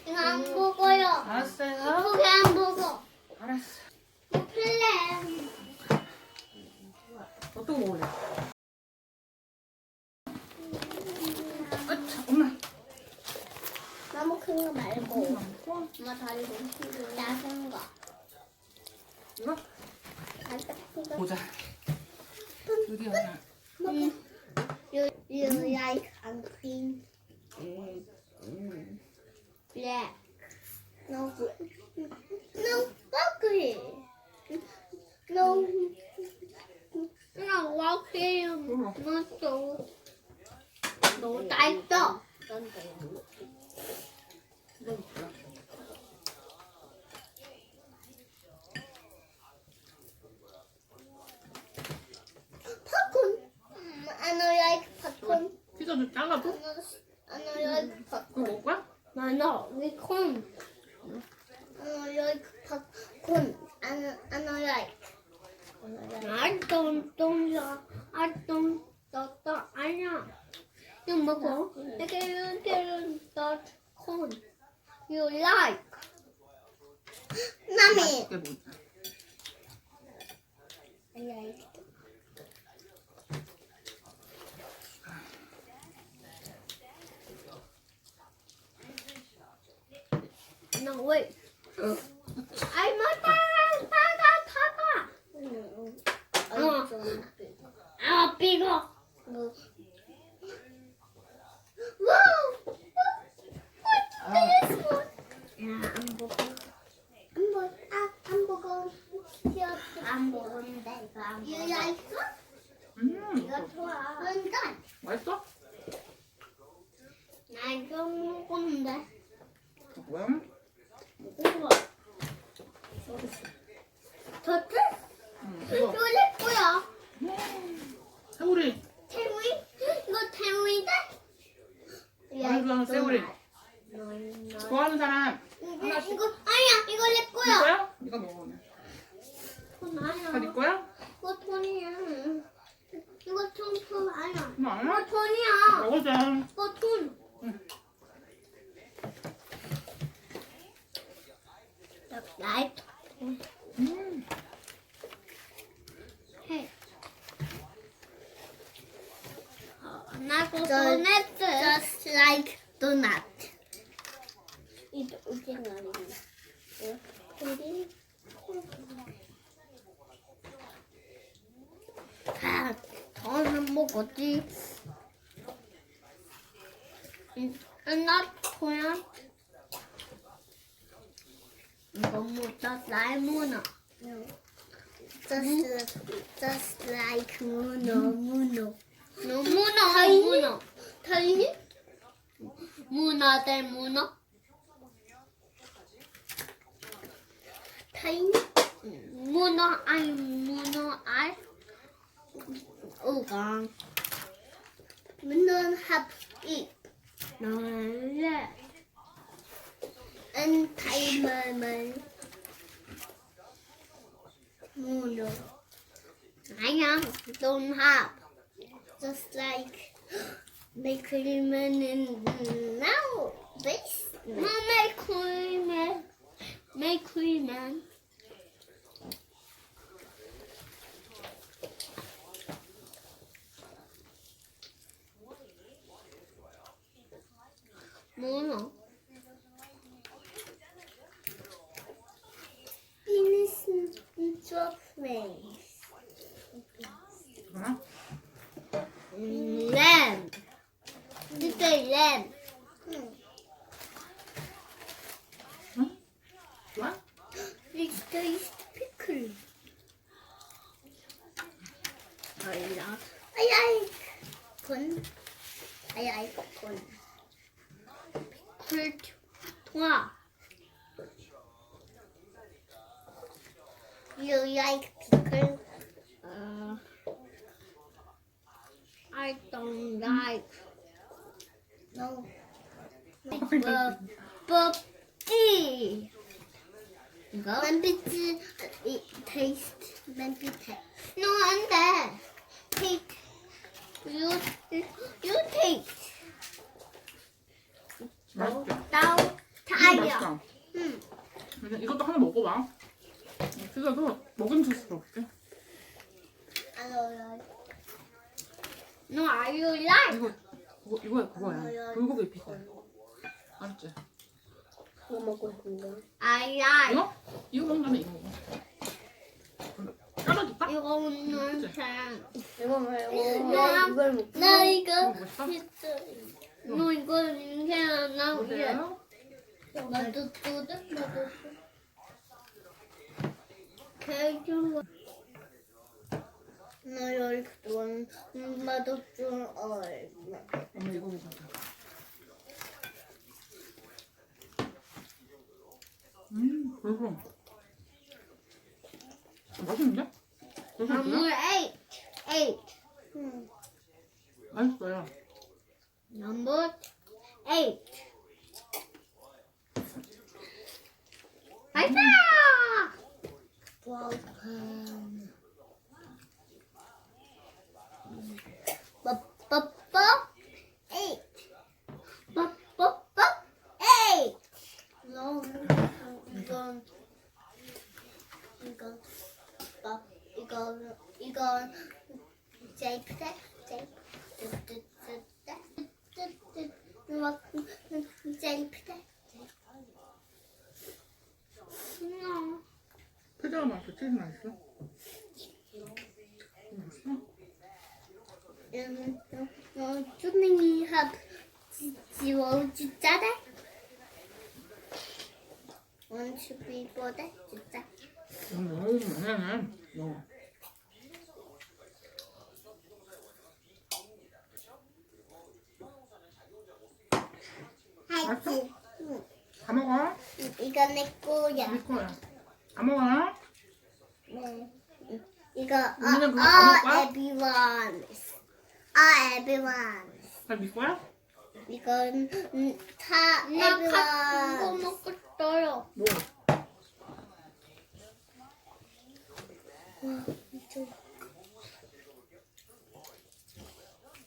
이거 안 먹어요. 알았어요. 고기 안 먹어. 알았어. 플레. 어떤 거 먹을래? 엄마. 너무 큰 거 말고. 먹고. 엄마 다리고 작은 거. 이거? 이거. 보자. 여기 하나. You like and cream. Black. No. No ugly. No. No ugly. No 달다. 팝콘. I don't like popcorn. 피자 좀 잘라도? I don't like 그거 popcorn. 먹을 거야? No, we can't. I don't like popcorn. I don't like. I don't. 아니야. 이거 먹어. 이게 popcorn. You like. Mommy. 맛있게 먹자. I like. No, wait. I'm not 타가. 아, bigger. Wow. What's this one? hamburger. hamburger. You like it? 이거 좋아. 완전. 맛있어? 나 이거 먹었는데. 뭐야? 우와. 저트? 이거. 이거 내 거야. 새우리. 태우이? 이거 태우이다? 좋아하는 새우리. 좋아하는 사람. 이거 아니야. 이거 내 네 거야. 거야? 이거 먹어. 돈 아니야. 다 네 거야? 이거 돈이야. 이거 돈 아니야. 너 안 이거 와? 돈이야. 먹어자. 이거 돈. 응. 라이트. 해. 나도 도넛. Just like donut. 이게 아니야. 우리 더는 먹었지. 나 그냥 너무 라이모나. Just like 문어. 문어. 달리? 문어 대 문어. 달리? 문어 알. 오강. 문어 합입. 너래. 엔타이머만. 문어. 아니야. Don't have. Just like make-cream now. This. No make-cream. Make-cream. 문어. Innocent of face. 뭐야? Lamb. This is lamb. 응? 좋아? This is pickle. I like corn. I like corn. Pickle 통화. You like pickle? I don't like. No. Puppy. 이거? 만피치 taste. 만피치. No, 안 돼. Take. You take. 맛있게. Now 맛있다. 응. 이것도 하나 먹어봐. 피자도 먹음직스럽게. No, are you like? 이거야 그거야. 불고기 피자. 알았지? 뭐 먹고 싶은데? I like. 이거? 이거 먹으면 이거 먹어. 깔아줄까? 이거 먹는 사람. 이거 말고 나- 이걸 먹고 나 이거 이거 맛있어? 너 이거 인생 나 우리 보세요. 나도 뜯어 나도 개좋아 나 여기 돈 나도 좀 엄마 이거 먹자. 그래서 맛있는데? 나물 맛있어요? 8 맛있어요. Number 8 맛있다 뽀뽀뽀 8 뽀뽀뽀 8 이건 제이프대 제이프대 피자가 맛있어? 치즈 맛있어? 맛있어? 주민이 합 지워주자래 원슈비보다 주자 맛있네. 먹어. 하이지 다 먹어? 이거 내 거야 네 거야. 다 먹어? 네 이거 우리는 그거 다 먹을 everyone everyone 다 네 거야? 이건 다 everyone 이거 먹었어요 뭐?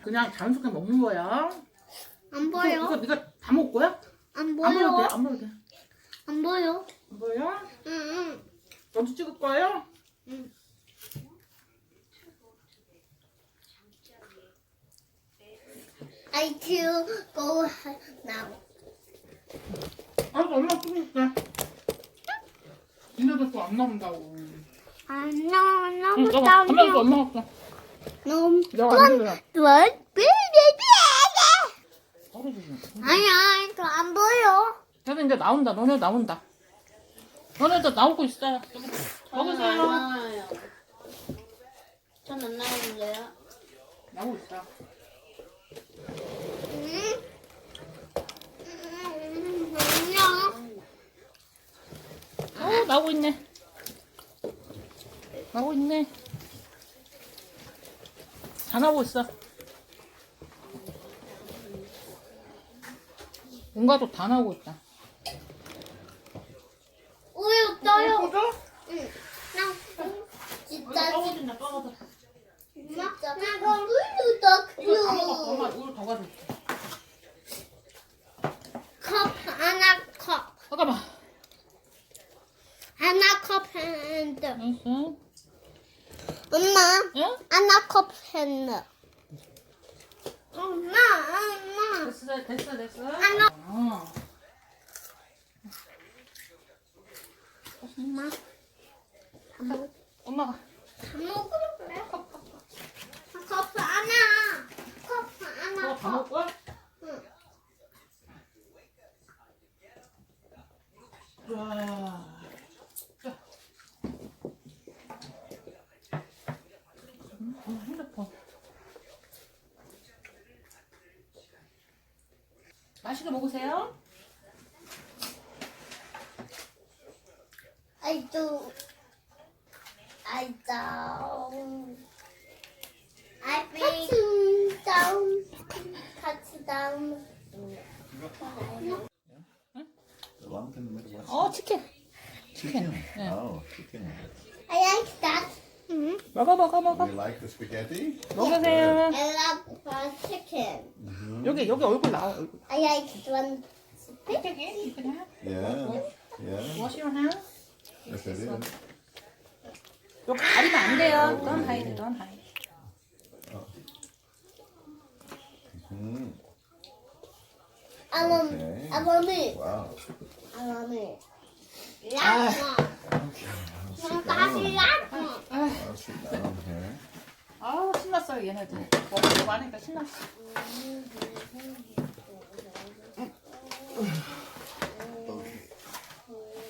그냥 자연스럽게 먹는 거야. 안 이거 보여 네가 다 먹을 거야? 안 안 먹어도 돼. 보여 안 먹어도 돼. 안 보여 안 보여? 응 너도 찍을 거예요? 응. I to go now. 알았어, 엄마 찍을게. 니네들 또 안 나온다고. 너무 가면서 엄마 할게. 너무 내가 안 찍으라. 소리 지르지. 아니야, 저 안 보여. 그래도 이제 나온다. 너네 나온다. 너네들 나오고 있어요. 먹으세요. 나와요. 전 안 나오는데요. 나오고 있어. 안녕. 나오고 있네. 나오고 있네. 다 나오고 있어. 뭔가도 다 나오고 있다. 우유 떠요. 보자. 응. 나 진짜 떨어진다, 떨어져. 진짜 나 우유 더 이거 다 먹었어. 크요. 엄마 우유 더 가져올게. 컵 하나 컵 잠깐만. 하나 컵 핸드. 알았어. 엄마 응? 하나 컵 핸드. 엄마. 됐어. 하나. 엄마. 다 먹. 엄마가. 다 먹을래? 컵 하나. 컵 하나. 너가 다 먹을 거야? 응. 와. 자. 핸드폰. 맛있게 먹으세요. I don't. I think down. touchdown. The lump in the middle. What's 치킨. chicken? Yeah. Oh, chicken. I like that. 먹어. Do you like the spaghetti? 먹으세요. I love fried chicken. 여기 얼굴 나와. 얼굴. I like one Take it. You can have. Yeah. Yeah. Wash your hands. Yes, it is. 이거 가리면 안 돼요. Don't hide. Don't hide. Mm. I want Okay. I want it. Wow. I want it. Okay. I'll sit down. I'll sit down here. 아우 신났어요 얘네들. 먹으려고 하니까 신났어.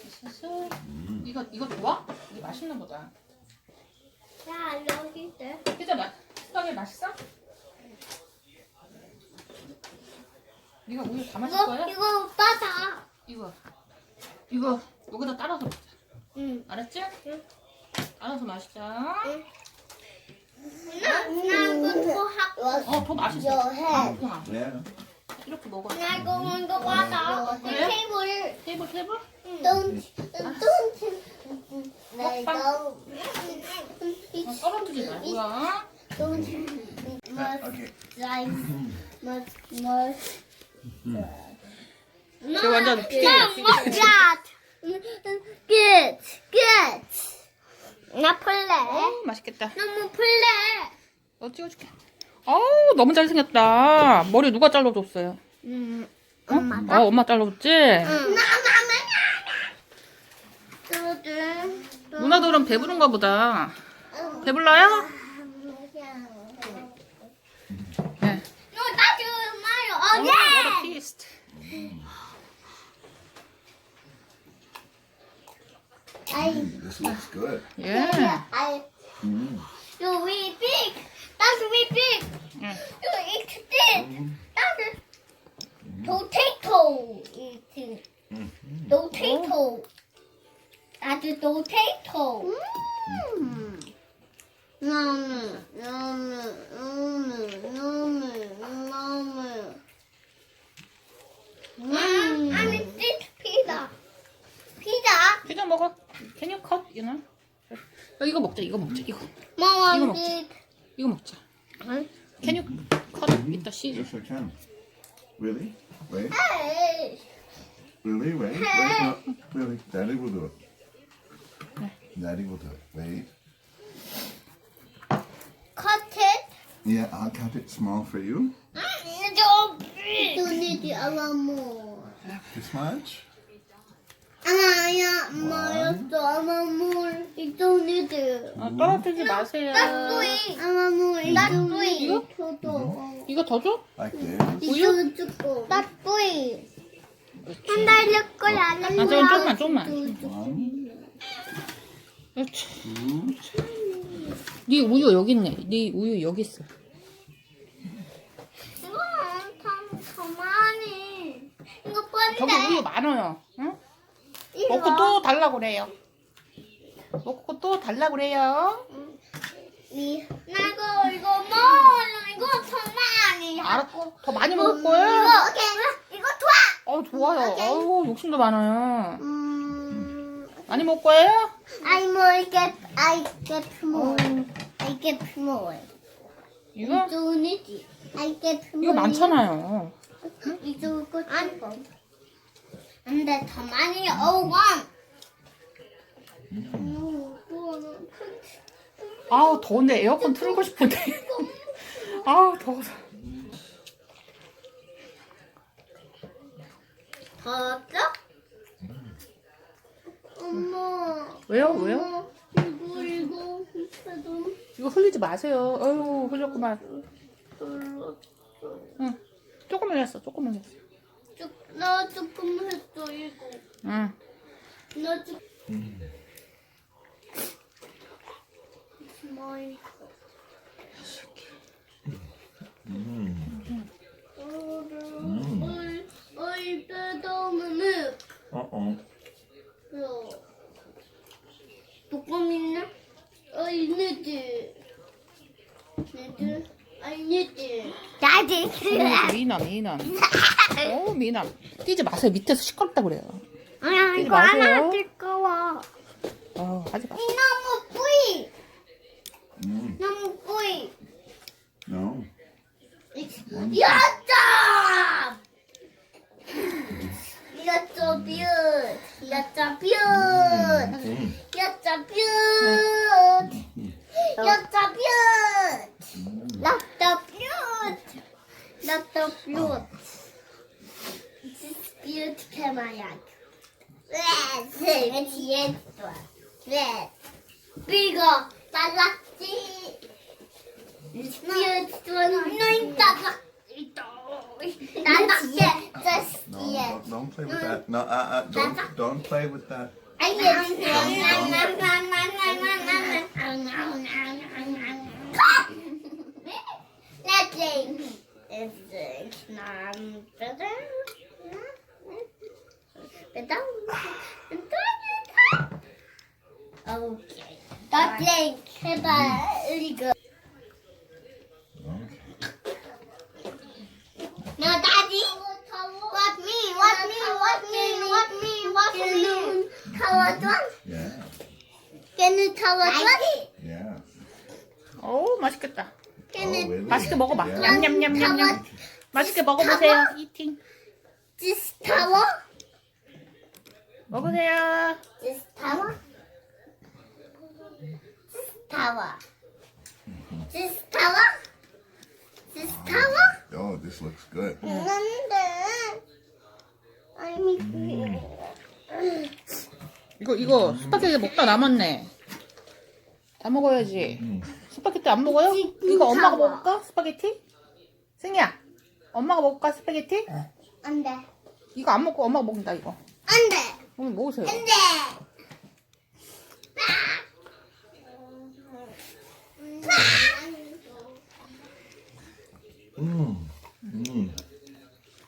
슬슬. 이거 좋아? 이게 맛있는 거다. 야, 여기 있대. 피자 수박이 맛있어? 네가 우유 다 마실 거야? 이거 오빠다. 이거 여기다 따라서 먹자. 응. 알았지? 응. 따라서 마시자. 응. 나 이거 더 하고. 더 맛있어. 해. Yeah. 이렇게 먹어. 나 이거 먼저 받아. 그래? 테이블. 테이블? Don't. 내가. 떨어뜨리지 말고요. Don't. Okay. 저 완전 피디예요, 피디. 나 풀래. 맛있겠다. 너무 풀래. 찍어줄게. 너무 잘생겼다. 머리 누가 잘라줬어요? 엄마가. 엄마 잘라줬지? 누나들은 배부른가 보다. 배불러요? 네. What a feast. This looks good. Yeah. You eat big. That's we big. Yeah. You eat this. That's potato eating. Potato. That's a potato. I mean this pizza. Pizza. 피자 먹어. Can you cut? You know? 이거 먹자. 이거. Mom, 먹자. this. 이거 먹자. Can you cut with the cheese? Yes, I can. Really? Wait. Hey. Really? Wait. Wait. No. Really? Daddy will do it. Daddy will do it. Wait. Cut it. Yeah, I'll cut it small for you. So big. You need a lot more. This much? 아야, 말했어. 아마 물. You don't need it. 떨어뜨리지 마세요. 아마 물. 나도 이거? 저도. 이거 더 줘? Like this? 이거 주고. 나도. 한 달일 거야. 안 할 거야. 좀만. One, 그렇지. two. 네 우유 여기 있네. 네 우유 여기 있어. 이거 더 많이. 이거 뻔데. 저기 우유 많아요. 응? 먹고 또 달라고 그래요. 먹고 또 달라고 그래요. 나 이거 먹어. 이거 더 많이. 알았고 더 많이 먹을 거예요. 이거 좋아. 좋아요. 아유 욕심도 많아요. 많이 먹을 거예요? I get more. I get more. 이거? 이거 I get more. 이거 많잖아요. 이거 안 돼, 더 많이 어원. 아우 더운데 에어컨 틀고 싶은데. 아우 더워서. 더웠어? 엄마. 왜요? 이거 이거 흘리지 마세요. 아유 흘렸구만. 응. 조금 흘렸어. 나 조금 했어 이거. 응. 나 조금. 많이. I bet on the milk. 조금 있나? I need it. I need it. Daddy. 미남. 오 미남. 뛰지 마세요. 밑에서 시끄럽다 그래요. 아야 뛰지 이거 안 마세요. 하실 거야. 하지 마. 이 너무 뿌이. 너무 뿌이. No. 야짜. beaut. You're so beaut. You're so beaut. You're so beaut. You're so beaut. You're so beaut. This beaut camera. 왜 뒤에 있어? 왜? 이거 달랐지? beaut는 너희 달랐. 나밖에 just No, 뒤에. don't play with that. No, don't play with that. Nothing. It's not better. Okay. Nothing. 해봐. 이거. No, Daddy. What me? What me? What me? What me? What me? 타워전? Yeah, 걔는 타워전? yeah. 오, 맛있겠다. Oh, really? 맛있게 먹어봐. Yeah. 냠냠냠냠냠. 맛있게 먹어보세요. 이팅. This tower? 먹으세요. This tower? This tower? This tower? This tower? Oh, this looks good. 없는데. 아니, 이거 스파게티 먹다 남았네. 다 먹어야지. 스파게티 안 먹어요? 이거 엄마가 먹을까? 스파게티? 승희야, 엄마가 먹을까? 스파게티? 안 돼. 이거 안 먹고 엄마가 먹는다 이거. 안 돼. 오늘 먹으세요. 안 돼.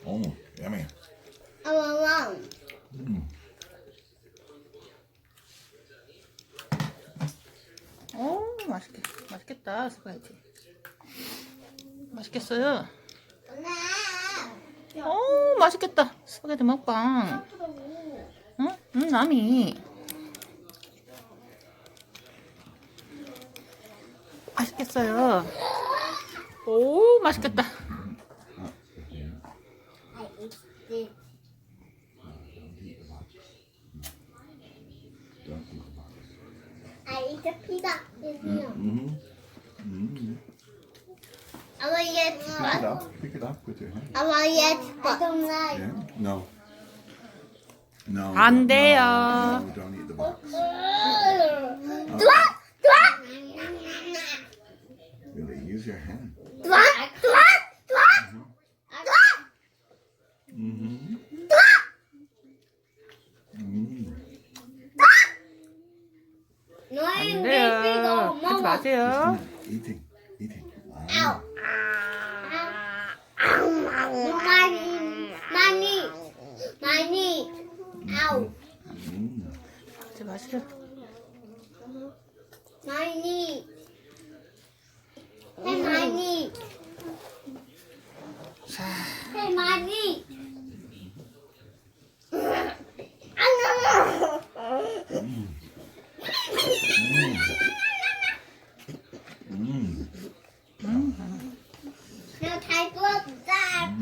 Oh, yummy. 아와와. 오, 맛있겠다 스파게티. 맛있겠어요. 오, 맛있겠다 스파게티 먹방. 응? 응, 남이. 맛있겠어요. 오, 맛있겠다. 아, 이제 피가. 아와 얘 Pick it up. Pick it up with your hand. 아와 얘 I don't like. Yeah. No. No. 안 돼요. No, don't eat the box. 좋아, 좋아, Really, use your hand. 좋아, 좋아, 좋아, 좋아. Mm-hmm. 너희 안 내 돼요. 피가 하지 엄마가. 마세요. Eating. Eating. 아우. 많이. 아우. 하지 마세요. 많이. 해 많이. 자, 해 많이. 내가 잘 구웠다.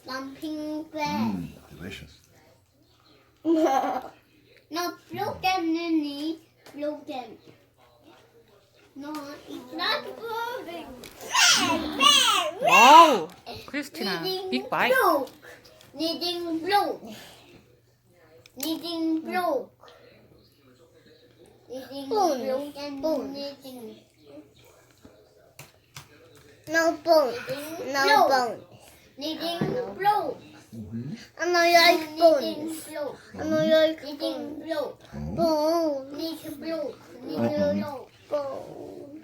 난 핑크해. Delicious. 너 broken. No, it's not broken. 와우, 크리스티나, 빅 바이. Needing broke. No bone. Needing broke. I know you like bones. I know you like bones. Bone. Need broke. Bone.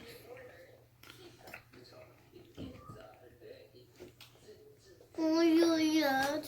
Oh, yeah.